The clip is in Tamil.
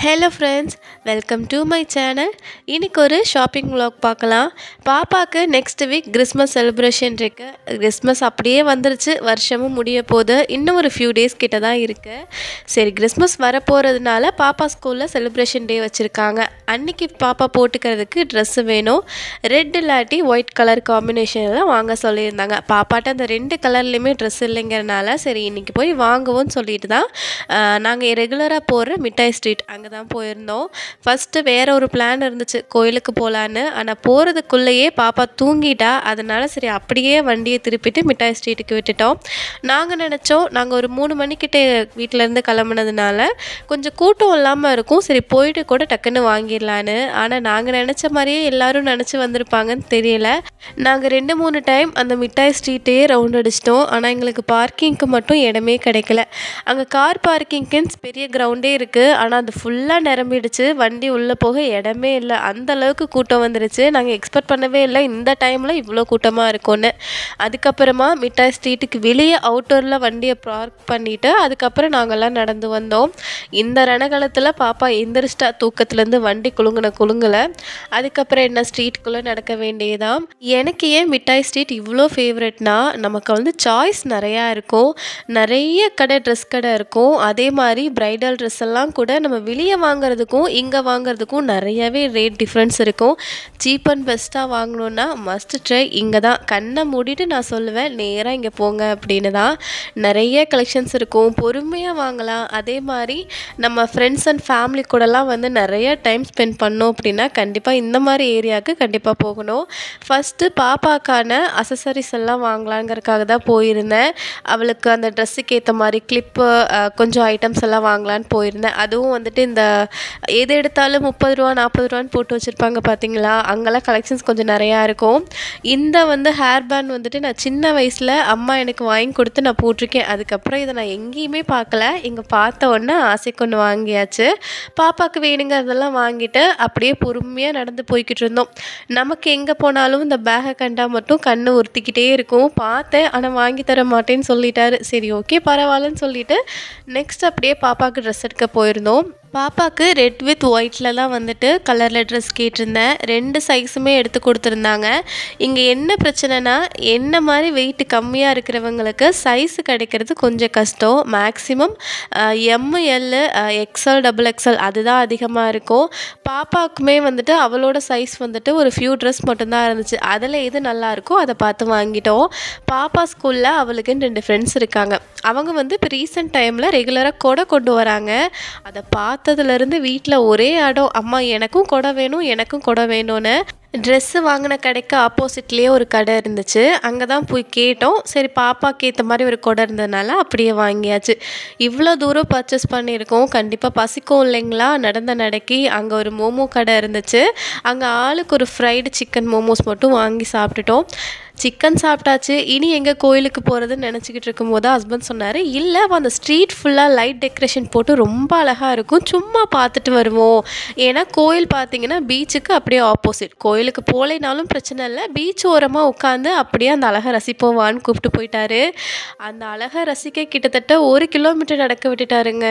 Hello friends, welcome to my channel. இன்றைக்கி ஒரு ஷாப்பிங் vlog பார்க்கலாம். பாப்பாவுக்கு நெக்ஸ்ட் வீக் கிறிஸ்மஸ் செலிப்ரேஷன் இருக்குது. கிறிஸ்மஸ் அப்படியே வந்துருச்சு, வருஷமும் முடிய போகுது. இன்னும் ஒரு ஃபியூ டேஸ் கிட்ட தான் இருக்குது. சரி, கிறிஸ்மஸ் வரப்போகிறதுனால பாப்பா ஸ்கூலில் செலிப்ரேஷன் டே வச்சுருக்காங்க. அன்றைக்கி பாப்பா போட்டுக்கிறதுக்கு ட்ரெஸ்ஸு வேணும். ரெட் இல்லாட்டி ஒயிட் கலர் காம்பினேஷனில் வாங்க சொல்லியிருந்தாங்க. பாப்பாட்ட அந்த 2 கலர்லேயுமே ட்ரெஸ் இல்லைங்கிறனால சரி இன்றைக்கி போய் வாங்குவோன்னு சொல்லிட்டு தான் நாங்கள் ரெகுலராக போடுற மிட்டாய் ஸ்ட்ரீட் அங்கே தான் போயிருந்தோம். ஃபஸ்ட்டு வேறு ஒரு பிளான் இருந்துச்சு, கோயிலுக்கு போகலான்னு. ஆனால் போகிறதுக்குள்ளேயே பாப்பா தூங்கிட்டா. அதனால் சரி அப்படியே வண்டியை திருப்பிட்டு மிட்டாய் ஸ்ட்ரீட்டுக்கு விட்டுட்டோம். நாங்கள் நினச்சோம், நாங்கள் ஒரு 3 மணிக்கிட்டே வீட்டிலேருந்து கிளம்புனதுனால கொஞ்சம் கூட்டம் இல்லாமல் இருக்கும், சரி போயிட்டு கூட டக்குன்னு வாங்கிடலான்னு. ஆனால் நாங்கள் நினச்ச மாதிரியே எல்லோரும் நினச்சி வந்திருப்பாங்கன்னு தெரியல. நாங்கள் 2-3 டைம் அந்த மிட்டாய் ஸ்ட்ரீட்டே ரவுண்ட் அடிச்சிட்டோம். ஆனால் எங்களுக்கு பார்க்கிங்க்கு மட்டும் இடமே கிடைக்கல. அங்கே கார் பார்க்கிங்க்குன்னு பெரிய கிரவுண்டே இருக்குது, ஆனால் அது ஃபுல்லாக நிரம்பிடுச்சு. வண்டி உள்ளே போக இடமே இல்லை, அந்த அளவுக்கு கூட்டம் வந்துருச்சு. நாங்கள் எக்ஸ்பெக்ட் பண்ணவே இல்லை இந்த டைமில் இவ்வளோ கூட்டமாக இருக்கும்னு. அதுக்கப்புறமா மிட்டாய் ஸ்ட்ரீட்டுக்கு வெளியே அவுட்டோரில் வண்டியை பார்க் பண்ணிவிட்டு அதுக்கப்புறம் நாங்கள்லாம் நடந்து வந்தோம். இந்த ரணகாலத்தில் பாப்பா எந்திரிச்சிட்டா தூக்கத்துலேருந்து, வண்டி குலுங்கலை. அதுக்கப்புறம் என்ன, ஸ்ட்ரீட்டுக்குள்ளே நடக்க வேண்டியதான். எனக்கு ஏன் மிட்டாய் ஸ்ட்ரீட் இவ்வளோ ஃபேவரெட்னா, நமக்கு வந்து சாய்ஸ் நிறையா இருக்கும். நிறைய கடை, ட்ரெஸ் கடை இருக்கும். அதே மாதிரி ப்ரைடல் ட்ரெஸ் எல்லாம் கூட நம்ம வெளியே வாங்குறதுக்கும் இங்கே வாங்குறதுக்கும் நிறையவே ரேட் டிஃப்ரென்ஸ் இருக்கும். சீப் அண்ட் பெஸ்ட்டாக வாங்கணுன்னா மஸ்ட் ட்ரை இங்கே தான். கண்ணை மூடிட்டு நான் சொல்லுவேன், நேராக இங்கே போங்க அப்படின்னு தான். நிறைய கலெக்ஷன்ஸ் இருக்கும், பொறுமையாக வாங்கலாம். அதே மாதிரி நம்ம ஃப்ரெண்ட்ஸ் அண்ட் ஃபேமிலி கூடலாம் வந்து நிறைய டைம் ஸ்பெண்ட் பண்ணோம் அப்படின்னா கண்டிப்பாக இந்த மாதிரி ஏரியாவுக்கு கண்டிப்பாக போகணும். ஃபஸ்ட்டு பாப்பாக்கான அசசரிஸ் எல்லாம் வாங்கலாங்கிறதுக்காக தான் போயிருந்தேன். அவளுக்கு அந்த ட்ரெஸ்ஸுக்கு ஏற்ற மாதிரி கிளிப்பு, கொஞ்சம் ஐட்டம்ஸ் எல்லாம் வாங்கலான்னு போயிருந்தேன். அதுவும் வந்துட்டு இந்த எது எடுத்தாலும் 30 ரூபா 40 ரூபான்னு போட்டு வச்சுருப்பாங்க பார்த்தீங்களா, அங்கெல்லாம் கலெக்ஷன்ஸ் கொஞ்சம் நிறையா இருக்கும். இந்த வந்து ஹேர் பேண்ட் வந்துட்டு நான் சின்ன வயசில் அம்மா எனக்கு வாங்கி கொடுத்து நான் போட்டிருக்கேன். அதுக்கப்புறம் இதை நான் எங்கேயுமே பார்க்கல. இங்கே பார்த்த உடனே ஆசைக்கு ஒன்று வாங்கியாச்சு. பாப்பாவுக்கு வேணுங்கிறதெல்லாம் வாங்கிட்டு அப்படியே பொறுமையாக நடந்து போய்கிட்டு இருந்தோம். நமக்கு எங்கே போனாலும் இந்த பேகை கண்டா மட்டும் கண்ணு உறுத்திக்கிட்டே இருக்கும். பார்த்தேன், ஆனால் வாங்கி தர மாட்டேன்னு சொல்லிட்டாரு. சரி ஓகே பரவாயில்லன்னு சொல்லிட்டு நெக்ஸ்ட் அப்படியே பாப்பாவுக்கு ட்ரெஸ் எடுக்க போயிருந்தோம். பாப்பாவுக்கு ரெட் வித் ஒயிட்டில் தான் வந்துட்டு கலரில் ட்ரெஸ் கேட்டிருந்தேன். 2 சைஸுமே எடுத்து கொடுத்துருந்தாங்க. இங்கே என்ன பிரச்சனைனா, என்ன மாதிரி வெயிட் கம்மியாக இருக்கிறவங்களுக்கு சைஸு கிடைக்கிறது கொஞ்சம் கஷ்டம். மேக்ஸிமம் ML, XL, XXL அதுதான் அதிகமாக இருக்கும். பாப்பாவுக்குமே வந்துட்டு அவளோட சைஸ் வந்துட்டு ஒரு ஃபியூ ட்ரெஸ் மட்டும்தான் இருந்துச்சு. அதில் எது நல்லாயிருக்கோ அதை பார்த்து வாங்கிட்டோம். பாப்பா ஸ்கூலில் அவளுக்குன்னு 2 ஃப்ரெண்ட்ஸ் இருக்காங்க. அவங்க வந்து இப்போ ரீசெண்ட் டைமில் ரெகுலராக கொடை கொண்டு வராங்க. அதை பார்த்ததுலேருந்து வீட்டில் ஒரே அடம், அம்மா எனக்கும் கொடை வேணும் எனக்கும் கொடை வேணும்னு. ட்ரெஸ்ஸு வாங்கின கடைக்கு ஆப்போசிட்லேயே ஒரு கடை இருந்துச்சு, அங்கே தான் போய் கேட்டோம். சரி பாப்பாவுக்கு ஏற்ற மாதிரி ஒரு கொடை இருந்ததுனால அப்படியே வாங்கியாச்சு. இவ்வளோ தூரம் பர்ச்சேஸ் பண்ணியிருக்கோம், கண்டிப்பாக பசிக்கும் இல்லைங்களா. நடந்த நடைக்கு அங்கே ஒரு மோமோ கடை இருந்துச்சு. அங்கே ஆளுக்கு ஒரு ஃப்ரைடு சிக்கன் மோமோஸ் மட்டும் வாங்கி சாப்பிட்டுட்டோம். சிக்கன் சாப்பிட்டாச்சு. இனி எங்கே கோயிலுக்கு போகிறதுன்னு நினச்சிக்கிட்டு இருக்கும்போது ஹஸ்பண்ட் சொன்னார், இல்லை அந்த ஸ்ட்ரீட் ஃபுல்லாக லைட் டெக்கரேஷன் போட்டு ரொம்ப அழகாக இருக்கும், சும்மா பார்த்துட்டு வருவோம். ஏன்னா கோயில் பார்த்தீங்கன்னா பீச்சுக்கு அப்படியே ஆப்போசிட். கோயிலுக்கு போகலைனாலும் பிரச்சனை இல்லை, பீச் ஓரமாக உட்காந்து அப்படியே அந்த அழகை ரசிப்போவான்னு கூப்பிட்டு போயிட்டாரு. அந்த அழகை ரசிக்க கிட்டத்தட்ட 1 கிலோமீட்டர் நடக்க விட்டுட்டாருங்க.